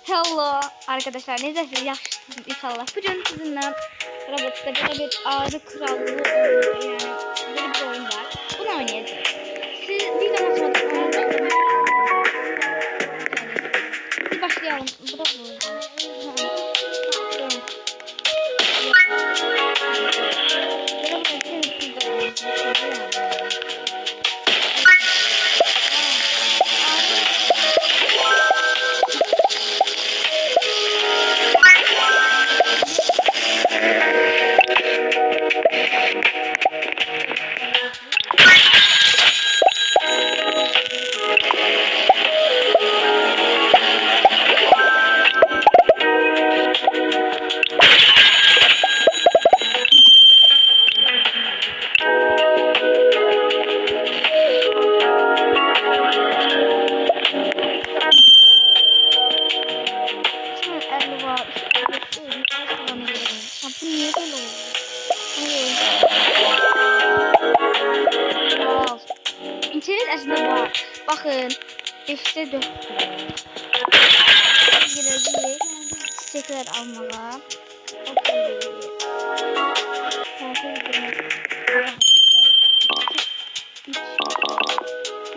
Hello arkadaşlar, necəsiniz? Yaxşısınız inşallah. Bugün sizinle Roblox'ta böyle bir ağrı krallığı oyunu, yani böyle bir oyun var. Bunu oynayacağız. Siz bir de matematik oyunu. Bir başlayalım. Bu da bu. İnternet aslında var. Bakın. 5'te 4. Gireceğiz. Çiçekler almağa.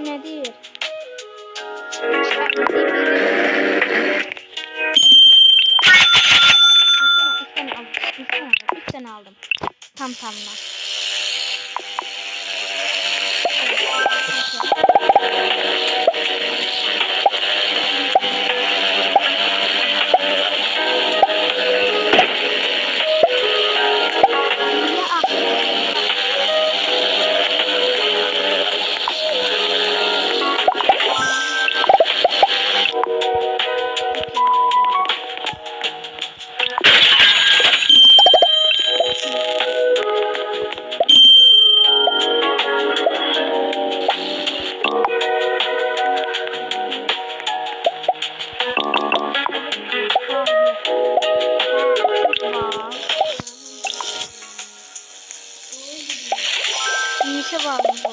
Ne değil? 3 tane aldım. Tam tamına. Nişe bağlı bu.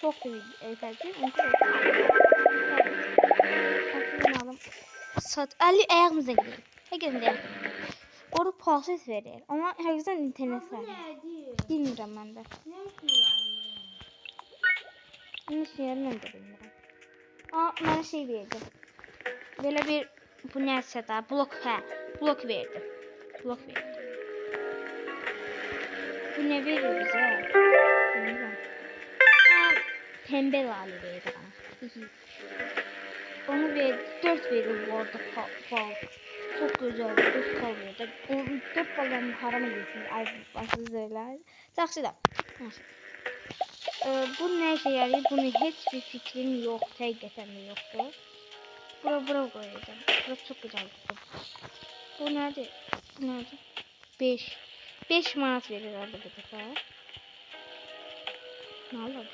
Çok da efendim. Sat 50 ayağımıza gidelim. Herkesin orada proses verir. Ama herkesten internet verir. Bilmiyorum ben de. Nasıl yerim ben de bilmiyorum. Aa, bana şey verdi. Böyle bir bu neyse da blok verdi. Blok verdi. Bu ne veriyor bize? Bilmiyorum. Pembe lale verdi bana. Onu verdi. 4 veriyor bu arada bal. Çok güzel. 4 bal verdi. 4 baldan harama gitsin. Ay başsızlar. Yaxşı da. Bu ne işe yarıyor? Bunun hiçbir fikrim yok. Həqiqətən də yoxdur. Bura koyacağım. Burası çok güzel. Bu nerede? Bu nerede? 5. 5 manat verir orada bir defa. Ne oldu?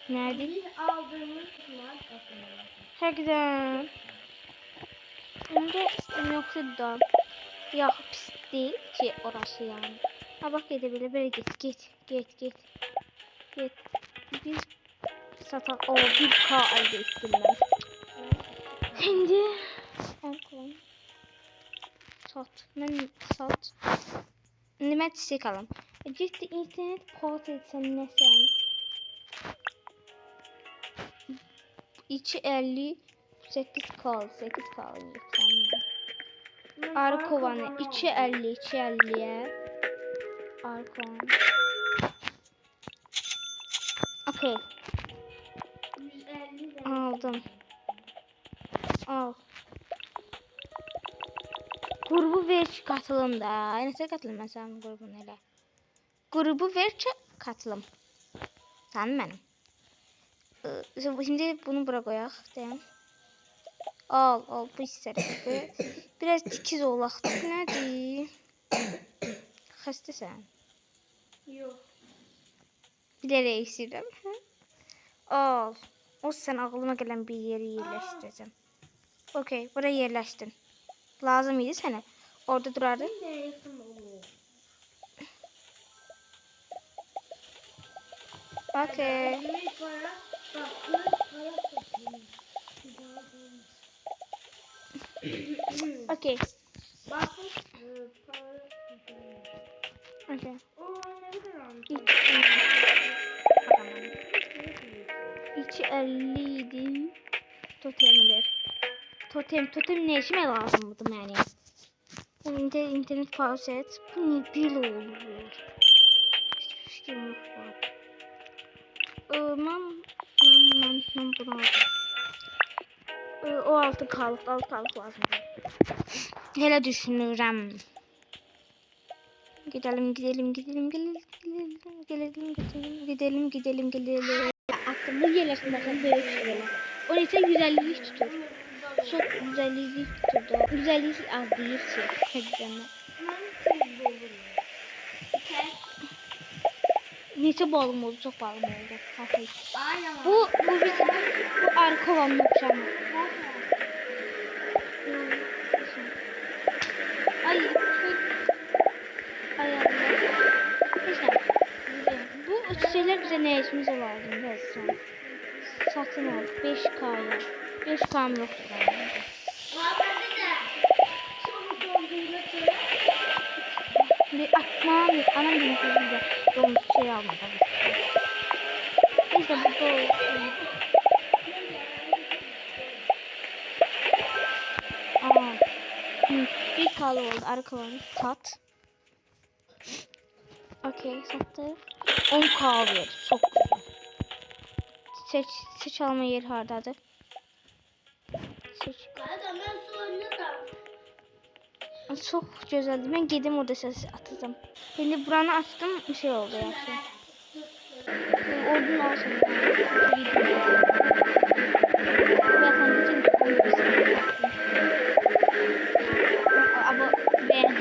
Nerede? Biz aldığımız herkese. Önce yoksa da ya pis değil ki orası yani. Ha bak edebilir böyle git. Biz satan o 1K elde ettim ben. Şimdi sat. Nime çiçek alalım. Ciddi internet port etsen ne sen? İçi 50 8 kal lütfen. Arı kovanı içi 50'ye. Arı kovanı. Okey. Aldım. Al. Grubu ver katılım da. Nasıl katılım mesela grubun hele. Grubu ver katılım. Tamam benim. Şimdi bunu bırak koyak. Tamam. Al bu hissələri. Biraz tikiz olaq. Nədir? Xəstəsən. Yok. Bilerek istedim. Al. O sen aklıma gelen bir yeri yerleştireceğim. Okey. Buraya yerleştin. Lazım idi sana. Orada durardın. Okey. Okey. Okey. İçi 50 idi. Totemler. Totem ne işime lazımdı yani? İnternet pause et. Bu ne bil olur? Hiçbir fikrim yok. Ben bunu aldım. O altı kalıp lazım. Hele düşünürüm. Gidelim. Aklımda yerleştirmekten böyle bir şey var. O ise 150'lik tutur. Çok 150'lik tuturdu. 150'lik az değil ki. Hakikaten. Neçə balım oldu? Çok balım oldu. Bu bizim bu arka olanın okşamı. Ay Allah. Bu şeyler bize ne işimize lazım biraz. Satın al 5K'ya. 5K'm yoktu galiba. Bir anam benim sözümde don şey almadı. Neyse bu da olsun. Bir kalı oldu. Arka olanı sat. Okey sattı. 10K verdi. Çok güzel. Seç alma yeri hardadır. Seç. Çok güzeldi. Ben gedim orada ses atacağım. Şimdi buranı açtım. Bir şey oldu ya. Ordun alsın. Ama ben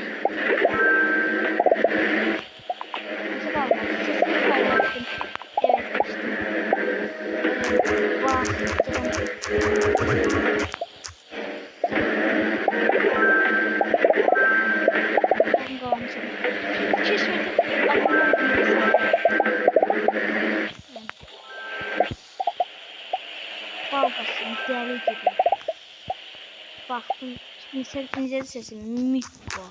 deli gibi. Baktım. Şimdi sesi Mikko.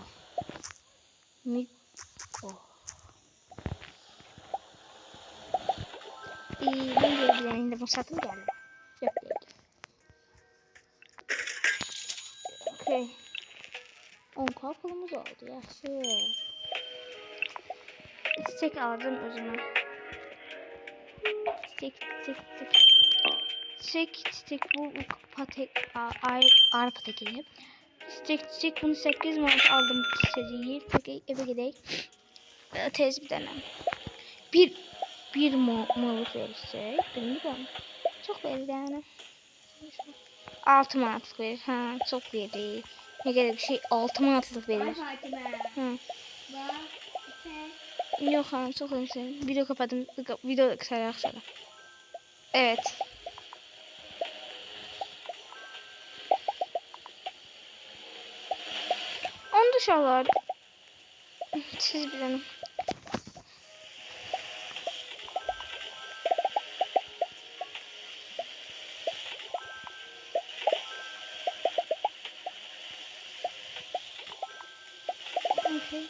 Ben geldiğinde bu satın geldi. Yok değil. Okey. 10K pulumuz oldu ya. Çiçek aldım özüme. Çiçek bu patek arpa tekeli. Çiçek bunu 8 manat aldım çiçeği. Peki eve gidelim. Tez bir tane. Bir malık verecek. Bilmiyorum. Çok verir yani. 6 manatlık verir. Ha çok verir. Ne kadar bir şey 6 manatlık verir. Yok ha çok verir. Video kapadım. Video kısarak sonra. Evet. Onu dışarılar. Siz bilin. Okay.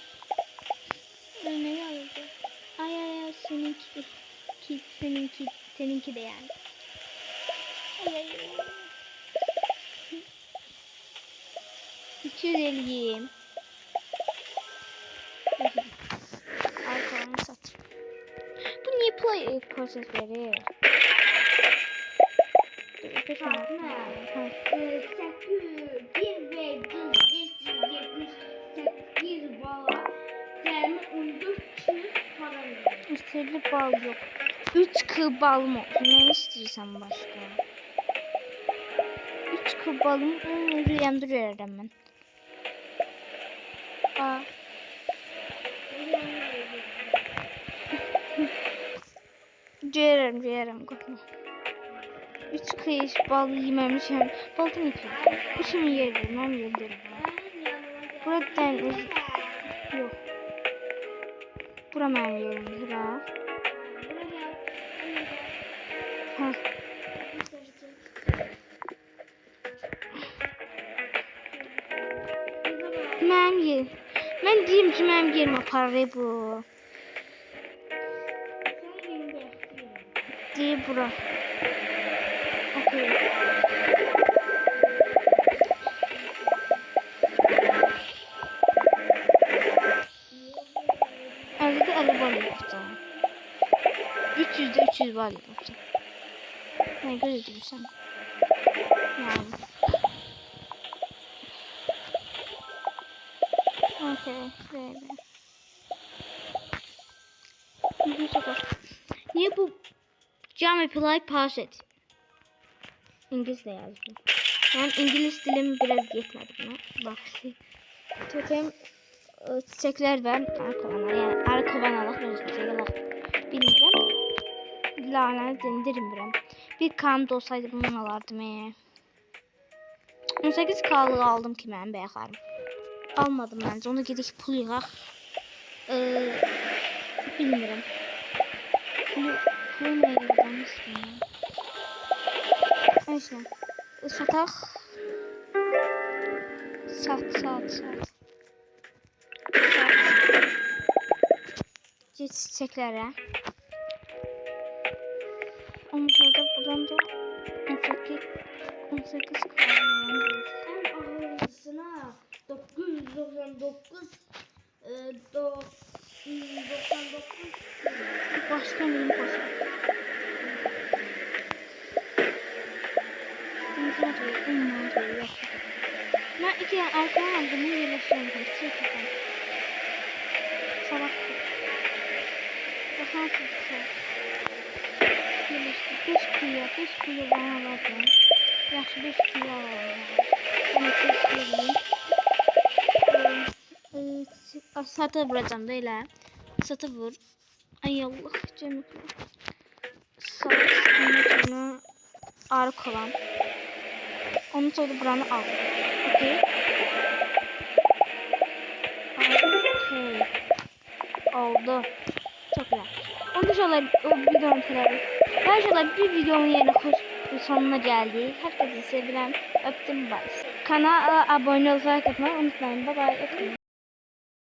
Ne geldi? Ay seninki de yani. Ay. 250. Arkalarını sat. Bu niye play proses verir? 8 1 ve 578 bala yani 1400 para verir. İstediği bal yok. 3K bal mı? Ne istiyorsan başka? 3K balım rüyamda görürüm ben. Ceyərəm, qorxma. 3 kıyış bal yeməmişəm. Baltı ne ki? Bu kimin yeridir? Mənim yerim deyil. Buradan yox. Bura mənim yerimdir, ha. Ha. Mənim yerim. Mən deyim ki, mənim yerim aparır bu. Deyir bura. Okay. Evde 50 bal yapacağım. 300'de 300 bal yapacağım. Ne gözüküyorsan. Yani. Okay, böyle. Niye bu cam apply pass et? İngilizce yazdım. Ben İngiliz dilim biraz yetmedi buna. Bak totem çiçekler var. Arkavanlar yani arkavanalar gözüküyor. Bilmiyorum. Lanet dindirim. Bir kanıt olsaydı bunun alardım. 18 kalı aldım ki ben beğendim. Almadım bence. Onu gidip pul yığaq. Bilmiyorum. Pul ne yığdan istəyirəm. Neyse. Sataq. Sat. Geç çiçeklere. Ondan sonra buradan da 18 kalıyor. En ağırlısına 999 99 Başka neyim koşar? Ben 2 tane arkadan aldım. Bunu yerleştirdim. Salak. Daha sıkı. Yerleştir. 5 kilo bana alacağım. Yaxşı 5 kilo alalım. Onu kestireyim. Satı vuracağım da elə. Satı vur. Ay Allah canım. Sonra ark olan. Onu sonra buranı al. Okay. Okay. Oldu. Çok güzel. Ondan sonra videomu bitirelim. Arkadaşlar bir videonun yerine sonuna geldik. Herkesi sevilen öptüm. Bye. Kanala abone olmayı unutmayın. Bye bye.